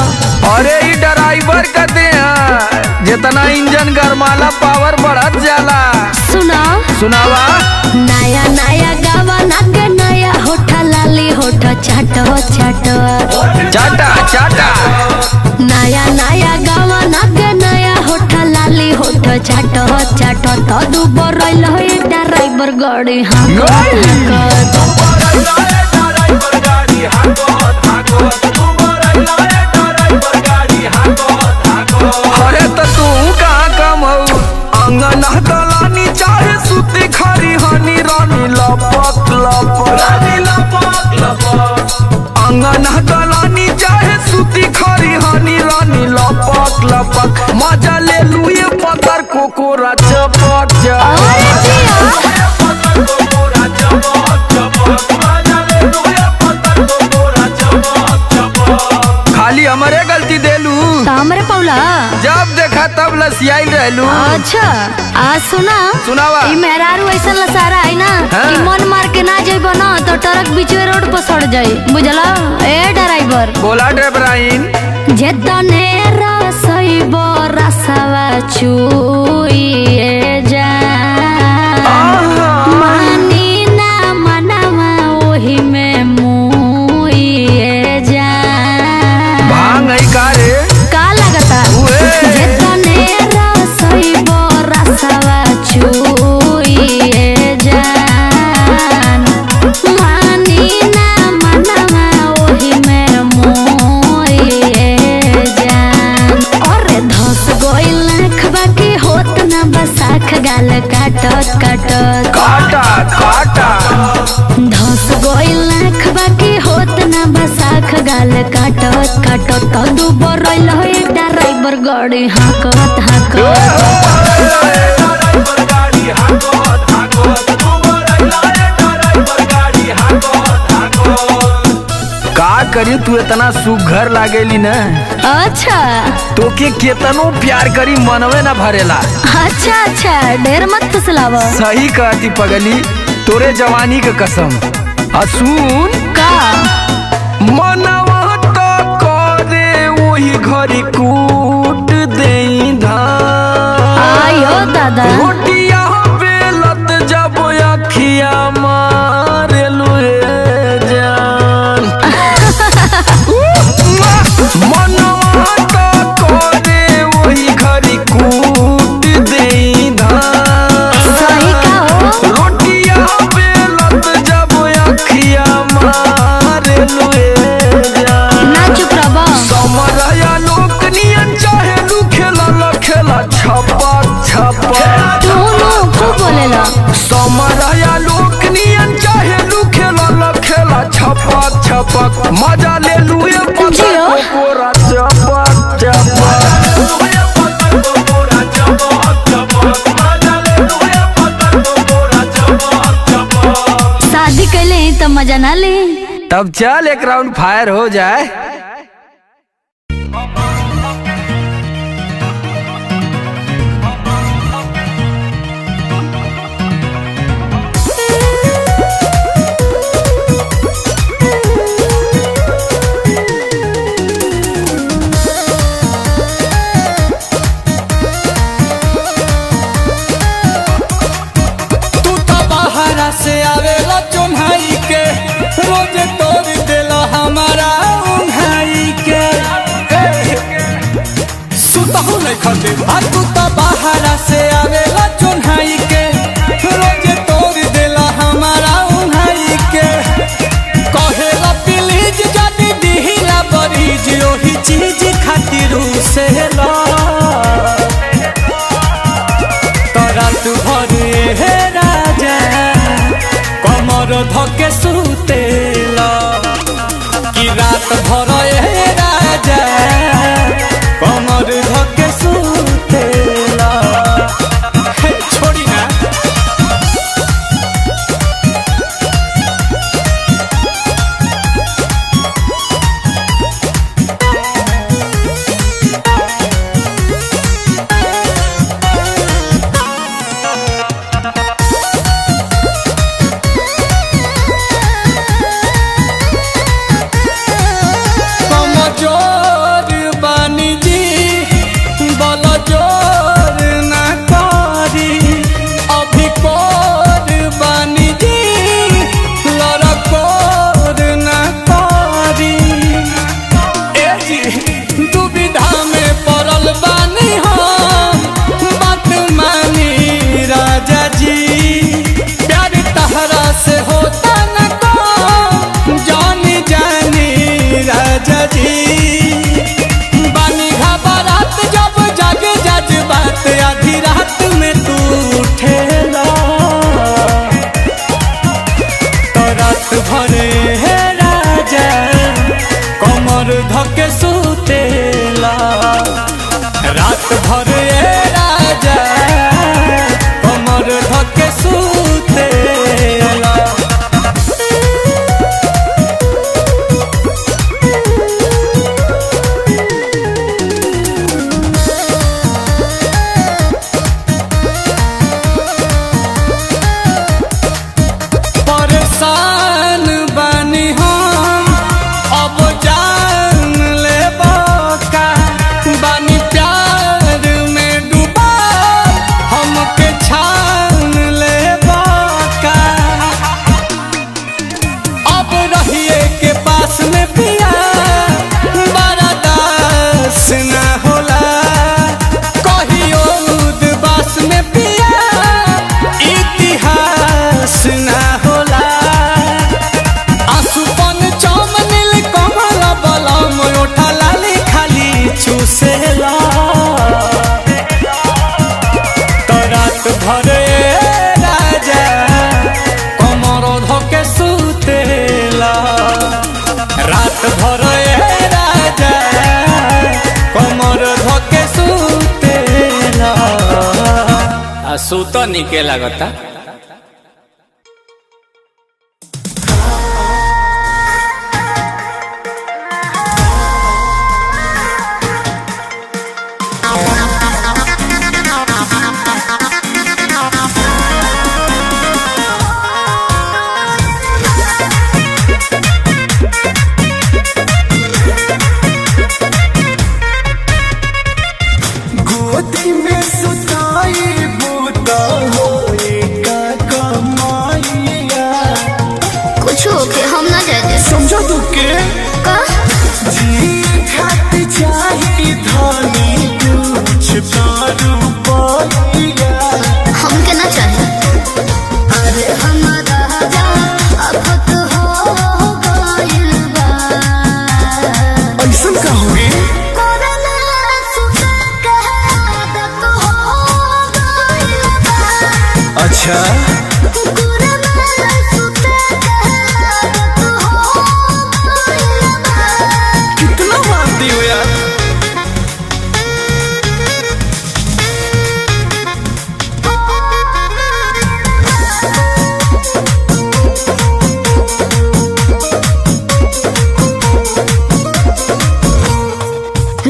Speaker 4: अरे ये ड्राइवर कहते हैं जितना इंजन गरमाला पावर बढ़त जाला।
Speaker 2: सुना
Speaker 4: सुनावा
Speaker 2: नया नया गावा नाके नया होठा लाली होठा चाटो चाटो
Speaker 4: चाटा चाटा
Speaker 2: नया नया गावा नाके नया होठा लाली होठा चाटो चाटो तो दुबर रइल हो ये ड्राइवर गाड़ी हाँ
Speaker 4: अरे तो तू कहाँ कम हो अंगन दलानी चाहे सुती खरी हनी रानी लपक लपक अंगन दलानी चाहे सुती खरी हनी रानी लपक लपक मजा ले लू ये पत्थर कोकोरा चपक खाली हमारे गलती देलू
Speaker 2: हमरे पौला
Speaker 4: जब देखा तब लसियाई रहलू।
Speaker 2: अच्छा आज
Speaker 4: सुनावा
Speaker 2: ई मेहरारू ऐसा लसारा है ना
Speaker 4: हाँ?
Speaker 2: कि मन मार के ना जाइबो ना तो ट्रक बीचवे रोड पर सड़ जाई बुझला ए ड्राइवर
Speaker 4: बोला ड्राइवराइन
Speaker 2: जेतने रसइबो रसवा चुइए जा मानी ना मनवा ओही में मुइए जा
Speaker 4: भांग है का रे
Speaker 2: का लगता जेतने रसइबो रसवा चुइए जान मानी ना मनवा ओही में मोइए जान अरे धस गइल नखबा के होत ना बसाख गाल काटत काटत
Speaker 4: काटा काटा
Speaker 2: धस गइल नखबा के होत ना बसाख गाल काटत काटत तो दुबर रइल हो ये ड्राइवर गाड़ी हाकत हाकत
Speaker 4: का करी तू इतना सुघर लागेली न
Speaker 2: अच्छा
Speaker 4: तोके केतनो प्यार करी मनवे न भरेला।
Speaker 2: अच्छा अच्छा ढेर मत फुसलाव
Speaker 4: सही कहती पगली तोरे जवानी के कसम सुन
Speaker 2: का
Speaker 4: मनवा तो करे वही घरी कूट देई धान
Speaker 2: आयो दादा
Speaker 4: रोटिया बेलत जब अखिया मारेलू जान मनवा तो करे वही घरी कूट देई धान
Speaker 2: सही का हो
Speaker 4: रोटिया बेलत जब अखिया मारेलू जान
Speaker 2: ना चुप रहो
Speaker 4: समरय चपक मजा ले लुए पता को पूरा चपक चपक
Speaker 2: शादी कैले तो मजा ना ले।
Speaker 4: तब चल एक राउंड फायर हो जाए।
Speaker 1: से आवेला चुन्हाई के रोज तोड़ देला हमारा उन्हाई के सुतहु नहीं खते तू तो बाहरा से आवेला चुन्हाई के रोज तोड़ देला हमारा उन्हाई के कहेला प्लीज जदी दिहिला बरीज ओही चीज खातिर से ला तोरा तू भरे हे राजा कमर धके सुतेला कि रात भर ए राजा कमर धके सुतेला छोड़ी ना आधी रात में तू उठेला तो रात भरे है राजा कमर धके सुतेला रात भरे राजा कमर धके सुतेला भरे राजा कमर धके सुतेला रात भरे राजा कमर धके सुतेला आ सुत निके लागता
Speaker 3: गोदी में सुताई बूता होए का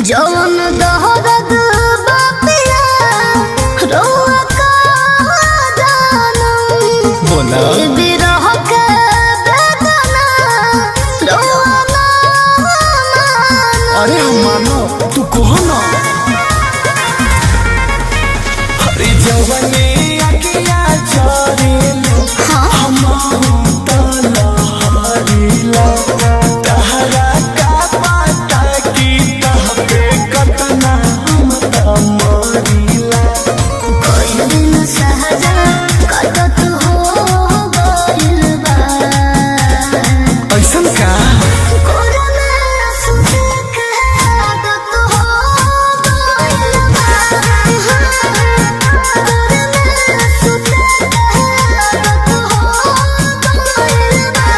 Speaker 2: जौन दहरद बापिया रोआ का जानम
Speaker 1: बोला
Speaker 2: बिरह के बेदना रोआ ना मानम।
Speaker 3: अरे हम मानो तू कहो ना। अरे जवने अकिया चोरेलो हम तला हरिला तहरा का पता की तह पे कतना हम तमरिला।
Speaker 2: कोई दिन सहजा कटत हो गइल बा
Speaker 3: ऐसन का
Speaker 2: कोरोना सुते के आदत हो गइल बा कोरोना सुते के आदत हो गइल बा।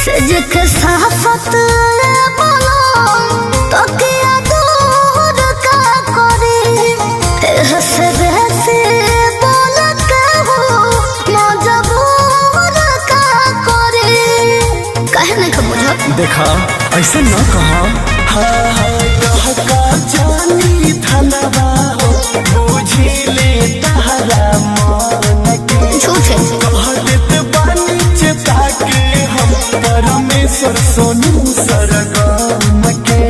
Speaker 2: सजक साफत बोलो तो क्या दूर का करे हंस हंसे बोलत हो मजबूर का करे कहे नहीं खमुझ
Speaker 3: देखा ऐसे न कहा। हाँ हाँ कह का जानी धनवा हो बुझिले तहरा मन के
Speaker 2: झूठे
Speaker 3: कह देत बानी चेता के हम परमेश्वर सोनू सरगम के।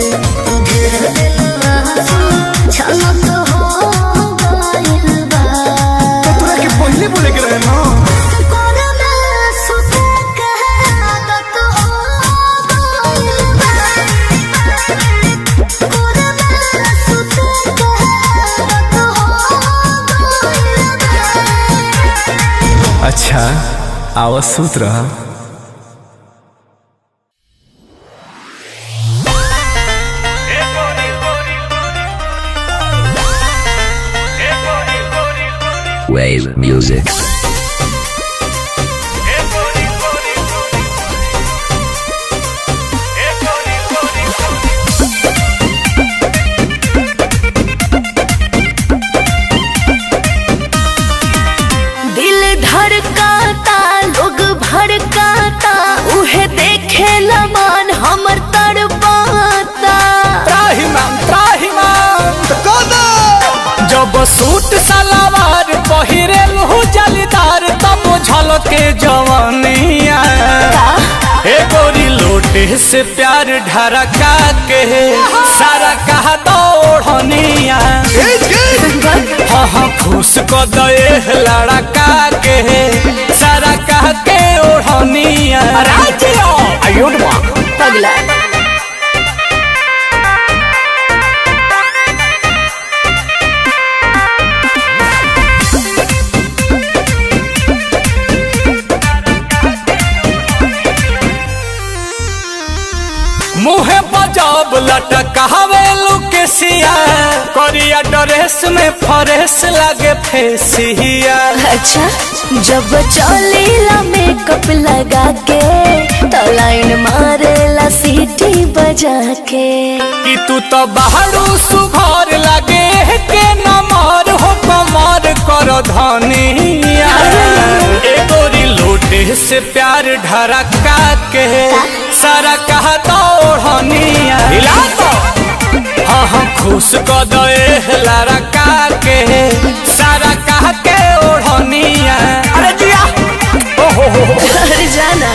Speaker 2: घेर दिल आंसू छलक हो गइल बा
Speaker 3: तो तोरा के पहले बोले के रहे ना।
Speaker 2: कोरोना सुते के आदत हो गइल बा कोरोना सुते के आदत हो गइल बा।
Speaker 1: अच्छा आवाज सूत रहा।
Speaker 6: Wave music.
Speaker 8: दिल धड़काता लोग भड़काता उहे देखे लमान हमर तड़पाता।
Speaker 1: जब सूट सलवार पहिरेल हो जलीदार तब झलके जवानिया ए गोरी लोटे से प्यार ढरका के सारा कहा दौड़निया हाँ हाँ खुश को दे लड़का के सारा कह के ओढ़निया
Speaker 8: पगला
Speaker 1: मुहे बजाब लटकावे लुकेसिया करिया ड्रेस में फरेस लगे फेसिया।
Speaker 8: अच्छा जब चलेला मेकअप लगा के तो लाइन मारेला सीटी बजा के।
Speaker 1: कि तू तो बाहरू सुघर लगे के नमर हो कमर कर धनिया ए गोरी लोटे से प्यार ढरका के सारा कहा दौड़निया हिला तो हाँ हाँ खुश को दे लड़का के सारा कह के ओढ़निया। अरे जिया
Speaker 8: अरे जाना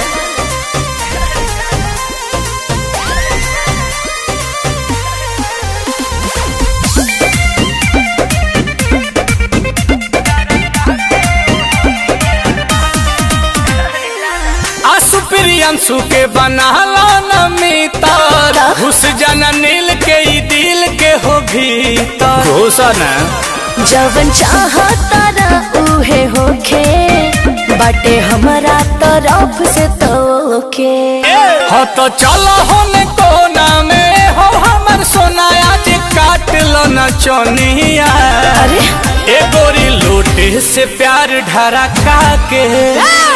Speaker 1: आसु प्रियंशु के बनाला नमितर घुस जाना नील के ई दिल के हो भीतर घोषणा
Speaker 8: जवन चाहता ना उहे होखे बाटे हमारा तरफ से तोके।
Speaker 1: हो तो चलो होने कोना में हो हमर सोनाया जी काट लो न चोनिया।
Speaker 8: अरे
Speaker 1: ए गोरी लोटे से प्यार ढरका के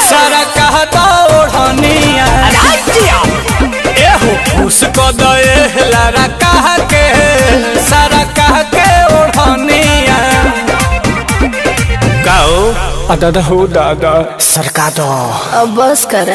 Speaker 1: सारा कहता ओढ़निया ए हो खुश को दे लड़का के दादा हो दादा
Speaker 5: सरका दो।
Speaker 8: अब बस कर।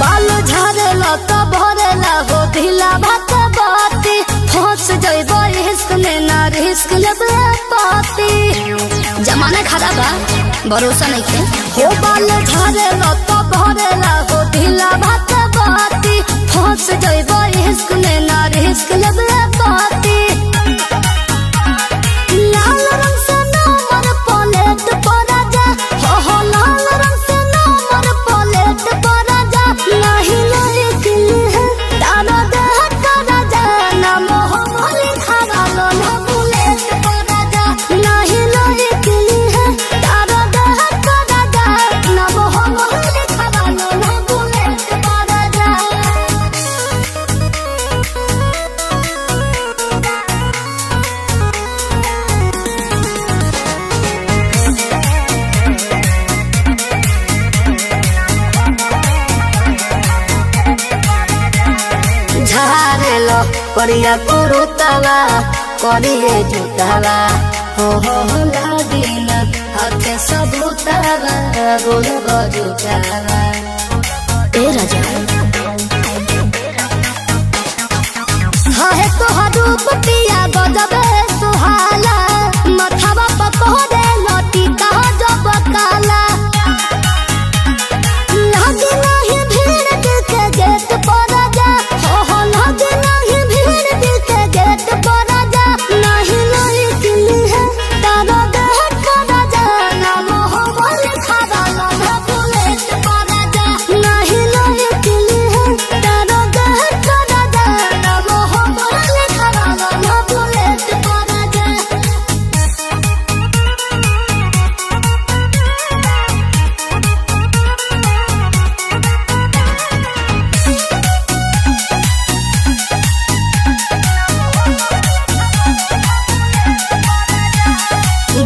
Speaker 2: बाल झाड़ेला तो भरेला हो ढीला भात बाती फंस जइबो रिस्क में ना रिस्क लेबे पाती जमाना खराब बा भरोसा नहीं के हो बाल झाड़ेला तो भरेला हो ढीला भात बाती फंस जइबो रिस्क में ना रिस्क लेबे पाती लाल रंग से नंबर प्लेट पर जा हो लाल रंग से नंबर प्लेट पर नहीं लड़की है दाना देह करा जा ना मोह मोली खाना लो ना बुलेट करा जा नहीं लड़की है दाना देह करा जा ना मोह मोली खाना लो ना बुलेट करा जा झारेलो करिया कुरुतवा करिए जुतवा हो लागिन हाथे सबूतवा गोल गजुतवा ए राजा हाय तोहार रूप पिया गजबे सुहाला मथवा पकोरे लटी कहा जब काला लागे नहीं भीड़ के गेट पर जा हो लागे नहीं भीड़ के गेट पर जा नहीं लड़की है तारा देह कर जा ना मोह बोले खादा ना बुलेट पर जा नहीं लड़की है तारा देह कर जा ना मोह बोले खादा ना बुलेट पर जा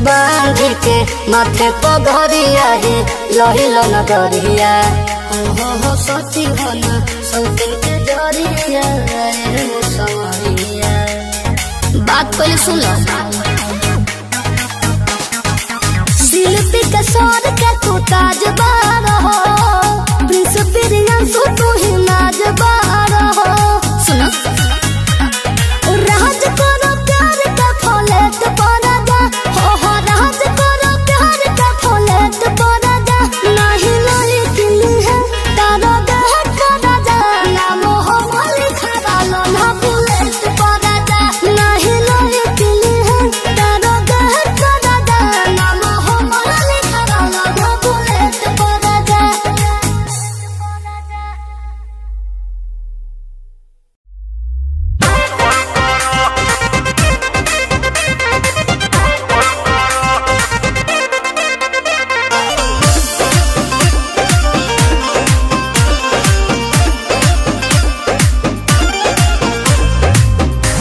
Speaker 2: बांध के माथे पगड़िया है लहिलो नगरिया हो सती हो न सौतिन के जरिया हो सवरिया बात पहले सुन लो शिल्पी के सौर के तू ताजबार हो प्रिंस प्रियंसु तू ही नाजबार हो सुनो राज करो प्यार का फलेट पर जा हो राज करो प्यार का फलेट पर जा नहीं लड़की है तारा देह कर जा ना मोह मोली खादा लो ना बुलेट पर जा नहीं लड़की है तारा देह कर जा ना मोह मोली खादा लो ना बुलेट पर जा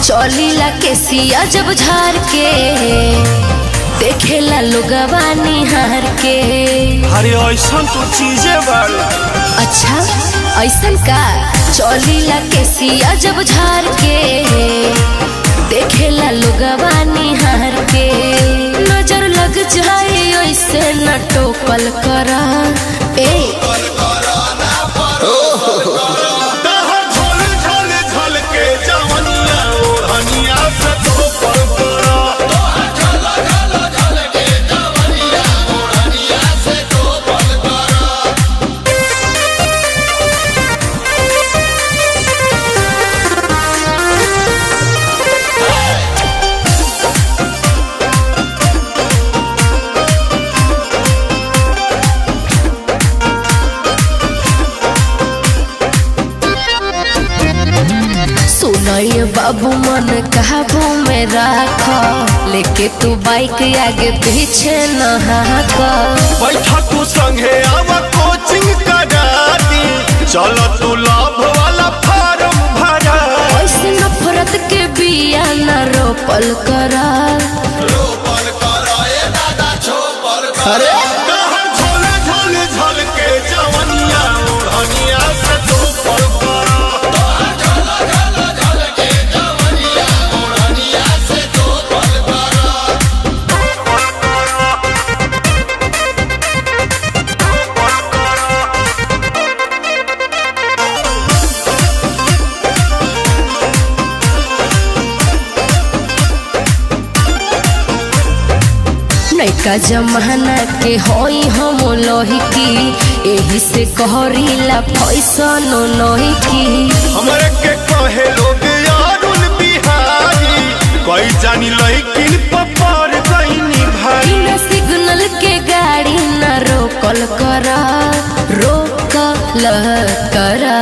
Speaker 8: चौलीला के सिया जब झार के देखेला लोगवा निहार के।
Speaker 5: अरे ऐसा तो चीजें बाड़ी।
Speaker 8: अच्छा ऐसन का चौलीला के सिया जब झार के देखेला लोगवा निहार के नजर लग जाए ऐसे न टोपल करा ए सुनइए बाबू मन काबू में राख लेके तू बाइक आगे पीछे न हाक
Speaker 3: बैठा तू संगे आवा कोचिंग करा दी चलो तू लाभ वाला फार्म भरा।
Speaker 8: ऐसे नफरत के बिया न रोपल करा।
Speaker 3: रोपल करा ए दादा छोपल करा। कहर झोले झोले झल के जवनिया ओढ़निया से छोपल करा। कहर झोले झोले झल के जवनिया ओढ़निया से छोपल करा।
Speaker 8: नैका जमाना के होई हम लोहिकी, एही से कहरीला फैसन नहिकी।
Speaker 3: हमरे के कहे लोग यारुल बिहारी, कोई जानी लइकिन पपर गईनी भाई।
Speaker 8: बिना सिग्नल के गाड़ी न रोकल करा, रोकल करा।